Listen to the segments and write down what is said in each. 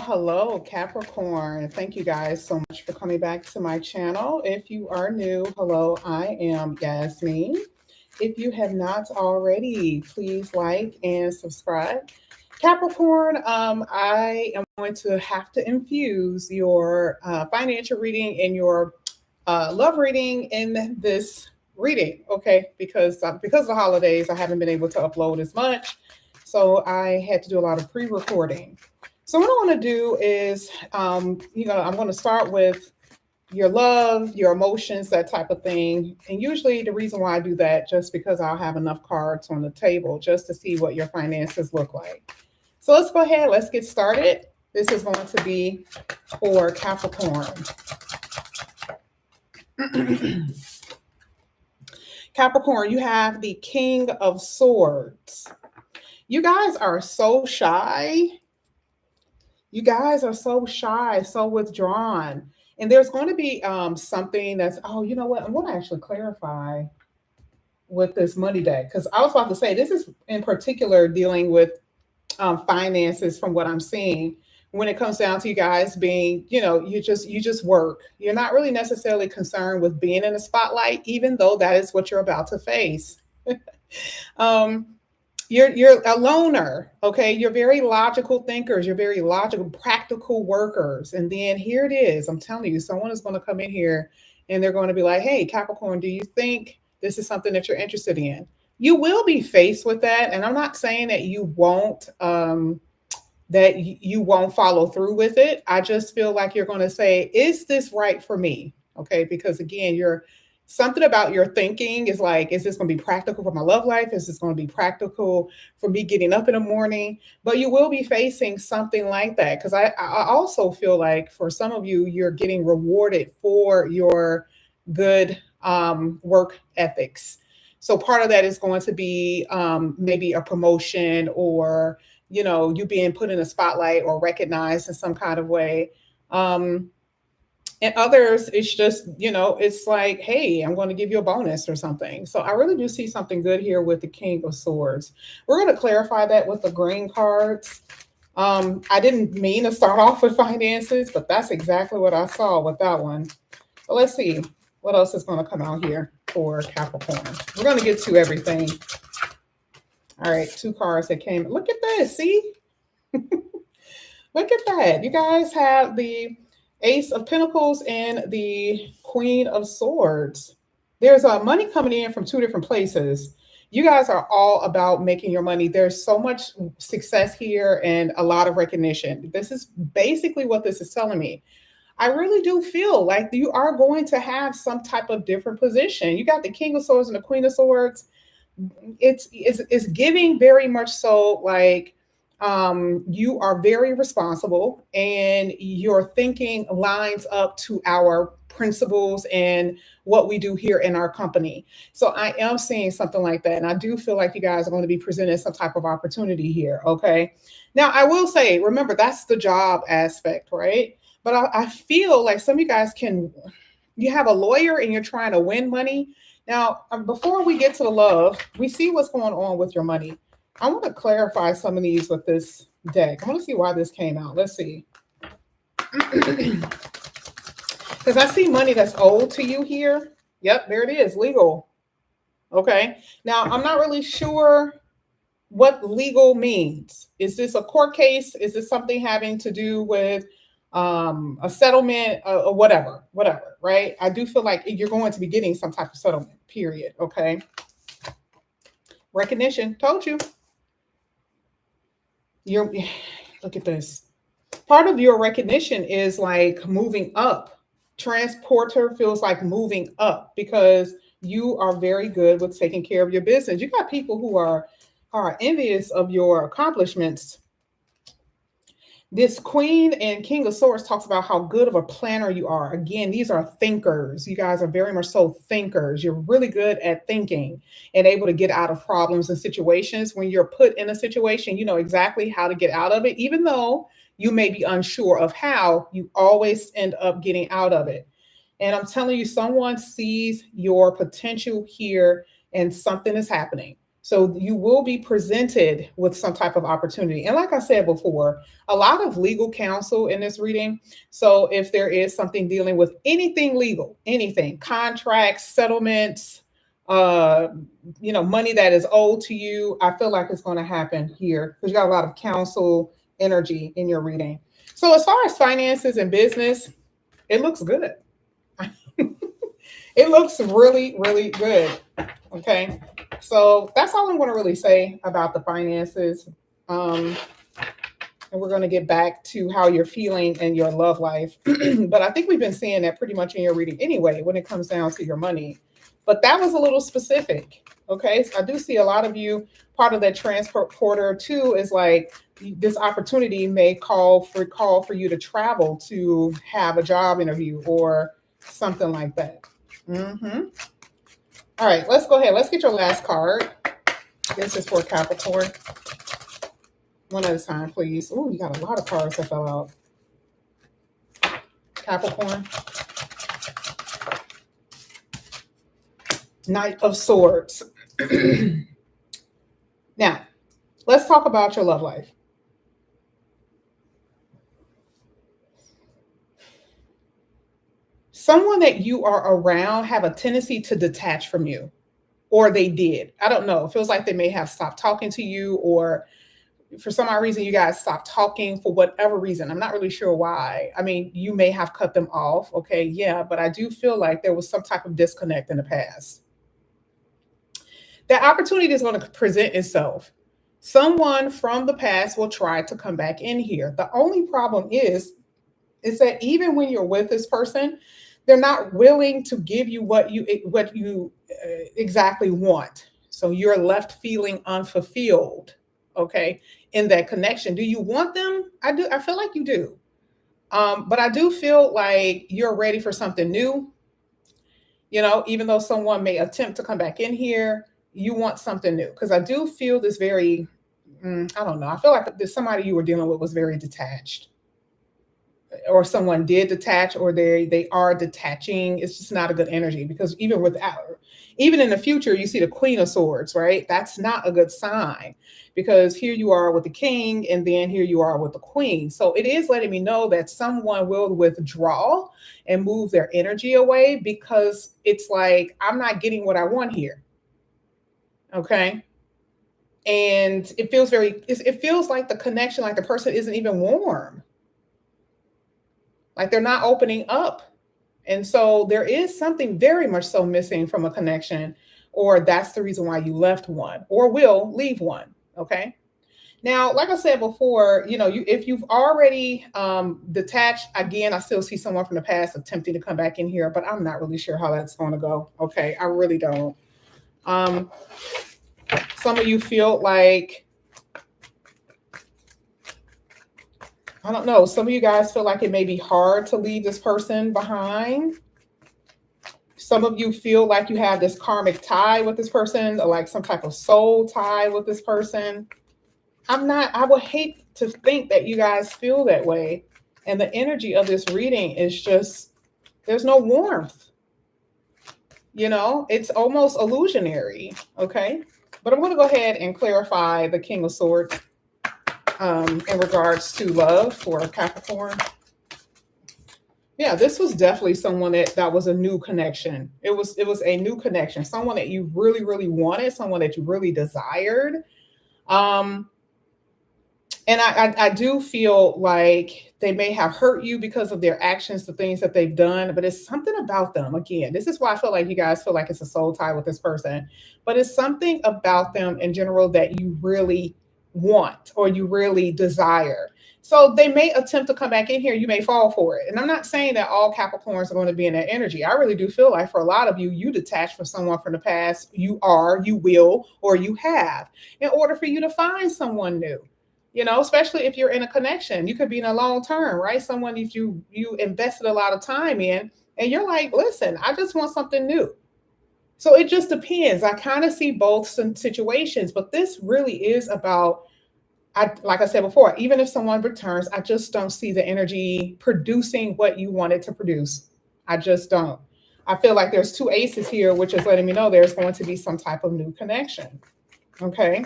hello, Capricorn. Thank you guys so much for coming back to my channel. If you are new, hello, I am Yasmin. If you have not already, please like and subscribe. Capricorn, I am going to have to infuse your financial reading and your love reading in this reading, okay? Because of the holidays, I haven't been able to upload as much, so I had to do a lot of pre-recording. So what I want to do is, I'm going to start with your love, your emotions, that type of thing. And usually the reason why I do that, just because I'll have enough cards on the table just to see what your finances look like. So let's go ahead, let's get started. This is going to be for Capricorn. Capricorn, you have the King of Swords. You guys are so shy. You guys are so shy, so withdrawn. And there's going to be something that's, oh, you know what? I'm going to actually clarify with this money deck, because I was about to say this is in particular dealing with finances from what I'm seeing. When it comes down to you guys being, you just work. You're not really necessarily concerned with being in the spotlight, even though that is what you're about to face. um, you're a loner, okay? You're very logical thinkers. You're very logical, practical workers. And then here it is. I'm telling you, someone is going to come in here and they're going to be like, "Hey, Capricorn, do you think this is something that you're interested in?" You will be faced with that, and I'm not saying that you won't. You won't follow through with it. I just feel like you're going to say, is this right for me? Okay. Because again, you're something about your thinking is like, is this going to be practical for my love life? Is this going to be practical for me getting up in the morning? But you will be facing something like that. Because I also feel like for some of you, you're getting rewarded for your good work ethics. So part of that is going to be maybe a promotion, or you being put in a spotlight or recognized in some kind of way. Um, and others, it's just, it's like, hey, I'm going to give you a bonus or something. So I really do see something good here with the King of Swords. We're going to clarify that with the green cards. I didn't mean to start off with finances, but that's exactly what I saw with that one. But let's see what else is going to come out here for Capricorn. We're going to get to everything. All right, two cards that came. Look at this. See? Look at that. You guys have the Ace of Pentacles and the Queen of Swords. There's money coming in from two different places. You guys are all about making your money. There's so much success here and a lot of recognition. This is basically what this is telling me. I really do feel like you are going to have some type of different position. You got the King of Swords and the Queen of Swords. It's giving very much so like you are very responsible and your thinking lines up to our principles and what we do here in our company. So I am seeing something like that. And I do feel like you guys are going to be presented some type of opportunity here. Okay. Now, I will say, remember, that's the job aspect, right? But I feel like some of you guys you have a lawyer and you're trying to win money. Now, before we get to the love, we see what's going on with your money. I want to clarify some of these with this deck. I want to see why this came out. Let's see. Because I see money that's owed to you here. Yep, there it is, legal. Okay. Now, I'm not really sure what legal means. Is this a court case? Is this something having to do with a settlement or whatever, right? I do feel like you're going to be getting some type of settlement, period. Okay. Recognition, told you. Look at this. Part of your recognition is like moving up. Transporter feels like moving up because you are very good with taking care of your business. You got people who are envious of your accomplishments. This Queen and King of Swords talks about how good of a planner you are. Again, these are thinkers. You guys are very much so thinkers. You're really good at thinking and able to get out of problems and situations. When you're put in a situation, you know exactly how to get out of it. Even though you may be unsure of how, you always end up getting out of it. And I'm telling you, someone sees your potential here and something is happening. So you will be presented with some type of opportunity. And like I said before, a lot of legal counsel in this reading. So if there is something dealing with anything legal, anything, contracts, settlements, uh, money that is owed to you, I feel like it's going to happen here because you got a lot of counsel energy in your reading. So as far as finances and business, it looks good. It looks really, really good. Okay. So that's all I'm going to really say about the finances. And we're going to get back to how you're feeling in your love life. But I think we've been seeing that pretty much in your reading anyway, when it comes down to your money. But that was a little specific. Okay. So I do see a lot of you, part of that transporter too, is like this opportunity may call for you to travel to have a job interview or something like that. Mm-hmm. All right, let's go ahead. Let's get your last card. This is for Capricorn. One at a time, please. Oh, you got a lot of cards that fell out. Capricorn. Knight of Swords. Now, let's talk about your love life. Someone that you are around have a tendency to detach from you, or they did. I don't know. It feels like they may have stopped talking to you, or for some odd reason you guys stopped talking for whatever reason. I'm not really sure why. I mean, you may have cut them off. Okay, yeah, but I do feel like there was some type of disconnect in the past. That opportunity is going to present itself. Someone from the past will try to come back in here. The only problem is that even when you're with this person, they're not willing to give you what you exactly want. So you're left feeling unfulfilled, okay, in that connection. Do you want them? I do. I feel like you do. But I do feel like you're ready for something new. Even though someone may attempt to come back in here, you want something new. Because I do feel this very, I don't know. I feel like there's somebody you were dealing with was very detached, or someone did detach, or they are detaching. It's just not a good energy, because even in the future, you see the Queen of Swords, right? That's not a good sign, because here you are with the King, and then here you are with the Queen. So it is letting me know that someone will withdraw and move their energy away, because it's like, I'm not getting what I want here. Okay. And it feels like the connection, like the person isn't even warm. Like they're not opening up. And so there is something very much so missing from a connection, or that's the reason why you left one or will leave one. Okay. Now, like I said before, if you've already detached, again, I still see someone from the past attempting to come back in here, but I'm not really sure how that's going to go. Okay. I really don't. Some of you feel like, I don't know, some of you guys feel like it may be hard to leave this person behind. Some of you feel like you have this karmic tie with this person, or like some type of soul tie with this person. I would hate to think that you guys feel that way. And the energy of this reading is just, there's no warmth. It's almost illusionary. Okay. But I'm going to go ahead and clarify the King of Swords in regards to love for Capricorn. Yeah, this was definitely someone that was a new connection. It was a new connection, someone that you really, really wanted, someone that you really desired. And I do feel like they may have hurt you because of their actions, the things that they've done, but it's something about them. Again, this is why I feel like you guys feel like it's a soul tie with this person, but it's something about them in general that you really want or you really desire. So they may attempt to come back in here. You may fall for it. And I'm not saying that all Capricorns are going to be in that energy. I really do feel like for a lot of you, you detach from someone from the past. You will, or you have, in order for you to find someone new. Especially if you're in a connection, you could be in a long term, right? Someone that you invested a lot of time in, and you're like, listen, I just want something new. So it just depends. I kind of see both situations, but this really is about, like I said before, even if someone returns, I just don't see the energy producing what you wanted to produce. I just don't. I feel like there's two aces here, which is letting me know there's going to be some type of new connection. Okay.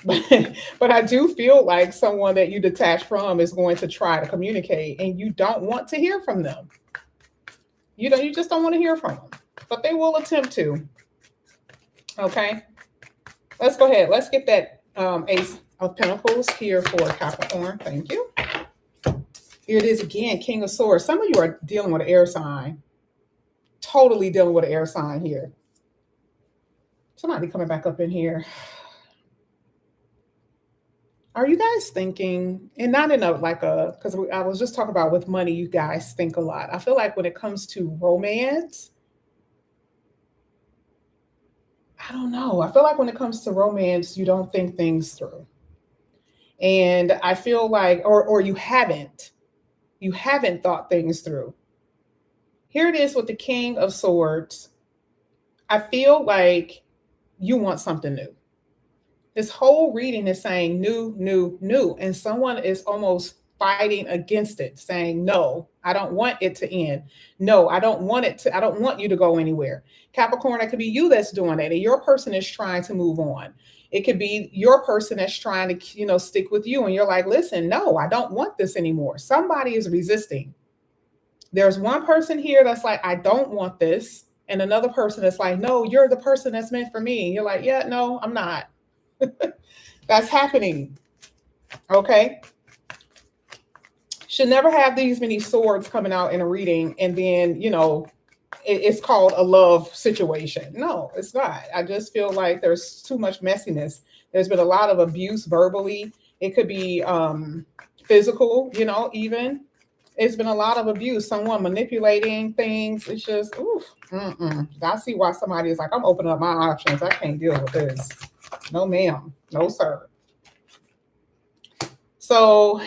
But I do feel like someone that you detach from is going to try to communicate and you don't want to hear from them. You just don't want to hear from them, but they will attempt to. Okay. Let's go ahead. Let's get that Ace of Pentacles here for Capricorn. Thank you. Here it is again, King of Swords. Some of you are dealing with an air sign. Totally dealing with an air sign here. Somebody coming back up in here. Are you guys thinking, and not in a like a, because I was just talking about with money, you guys think a lot. I feel like when it comes to romance, I don't know. I feel like when it comes to romance, you don't think things through. And I feel like, or you haven't thought things through. Here it is with the King of Swords. I feel like you want something new. This whole reading is saying new, new, new. And someone is almost fighting against it, saying, no, I don't want it to end. No, I don't want you to go anywhere. Capricorn, it could be you that's doing it. And your person is trying to move on. It could be your person that's trying to, stick with you. And you're like, listen, no, I don't want this anymore. Somebody is resisting. There's one person here that's like, I don't want this. And another person that's like, no, you're the person that's meant for me. And you're like, yeah, no, I'm not. That's happening. Okay. Should never have these many swords coming out in a reading and then, it's called a love situation. No, it's not. I just feel like there's too much messiness. There's been a lot of abuse verbally. It could be physical, even. It's been a lot of abuse. Someone manipulating things. It's just, oof. I see why somebody is like, I'm opening up my options. I can't deal with this. No, ma'am. No, sir. So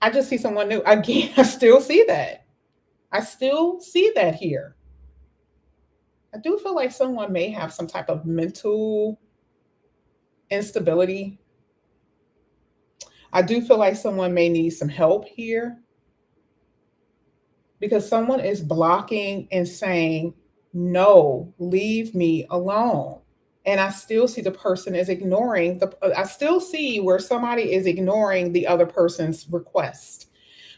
I just see someone new. Again, I still see that. I still see that here. I do feel like someone may have some type of mental instability. I do feel like someone may need some help here because someone is blocking and saying, no, leave me alone. And I still see the person is ignoring I still see where somebody is ignoring the other person's request,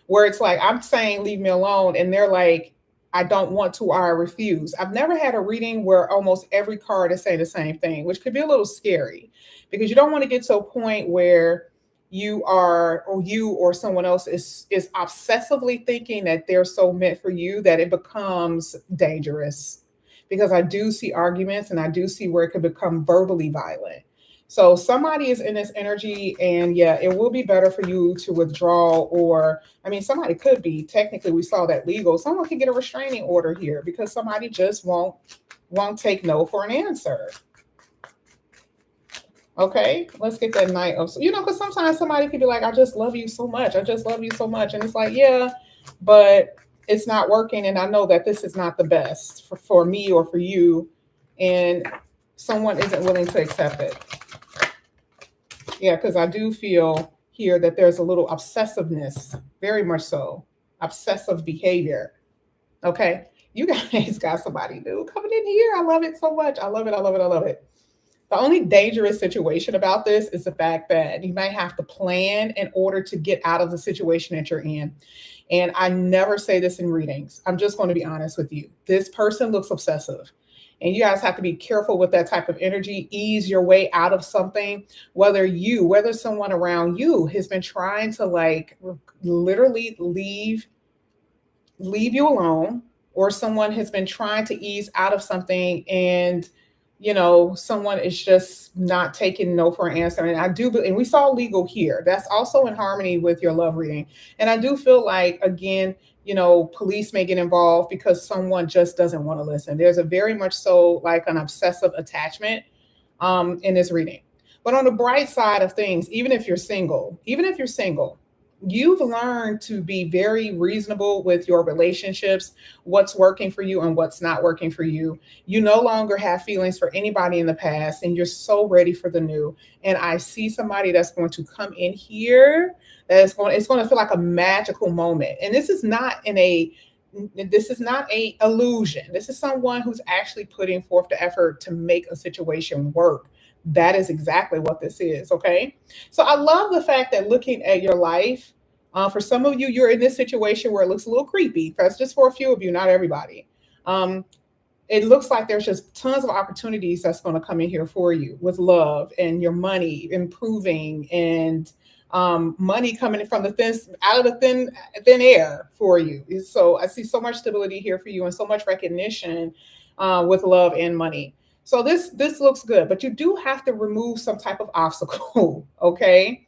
where it's like, I'm saying, leave me alone. And they're like, I don't want to, or I refuse. I've never had a reading where almost every card is saying the same thing, which could be a little scary because you don't want to get to a point where you or someone else is obsessively thinking that they're so meant for you that it becomes dangerous. Because I do see arguments and I do see where it could become verbally violent. So somebody is in this energy and yeah, it will be better for you to withdraw, or, somebody could be, technically we saw that legal. Someone could get a restraining order here because somebody just won't take no for an answer. Okay, let's get that Knight of, because sometimes somebody could be like, I just love you so much. I just love you so much. And it's like, yeah, but it's not working. And I know that this is not the best for me or for you. And someone isn't willing to accept it. Yeah, because I do feel here that there's a little obsessiveness, very much so. Obsessive behavior. Okay, you guys got somebody new coming in here. I love it so much. I love it. I love it. I love it. The only dangerous situation about this is the fact that you might have to plan in order to get out of the situation that you're in. And I never say this in readings. I'm just going to be honest with you. This person looks obsessive. And you guys have to be careful with that type of energy. Ease your way out of something, whether someone around you has been trying to literally leave you alone, or someone has been trying to ease out of something and someone is just not taking no for an answer. And we saw legal here. That's also in harmony with your love reading. And I do feel like, again, police may get involved because someone just doesn't want to listen. There's a very much so like an obsessive attachment in this reading. But on the bright side of things, even if you're single, you've learned to be very reasonable with your relationships, what's working for you and what's not working for you. You no longer have feelings for anybody in the past, and you're so ready for the new. And I see somebody that's going to come in here it's going to feel like a magical moment. And this is not in a This is not a illusion. This is someone who's actually putting forth the effort to make a situation work. That is exactly what this is. Okay. So I love the fact that looking at your life, for some of you, you're in this situation where it looks a little creepy. That's just for a few of you, not everybody. Um, it looks like there's just tons of opportunities that's going to come in here for you with love and your money improving, and money coming from the thin, out of the thin air for you. So I see so much stability here for you and so much recognition with love and money. So this looks good, but you do have to remove some type of obstacle. Okay.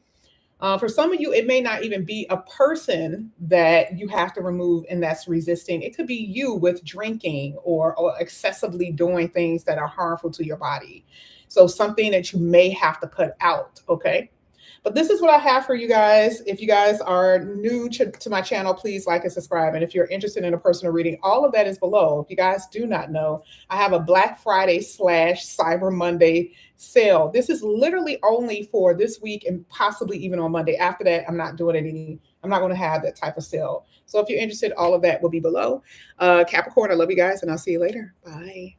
For some of you, it may not even be a person that you have to remove and that's resisting. It could be you with drinking or excessively doing things that are harmful to your body. So something that you may have to cut out. Okay. But this is what I have for you guys. If you guys are new to my channel, please like and subscribe. And if you're interested in a personal reading, all of that is below. If you guys do not know, I have a Black Friday / Cyber Monday sale. This is literally only for this week and possibly even on Monday. After that, I'm not doing I'm not going to have that type of sale. So if you're interested, all of that will be below. Capricorn, I love you guys, and I'll see you later. Bye.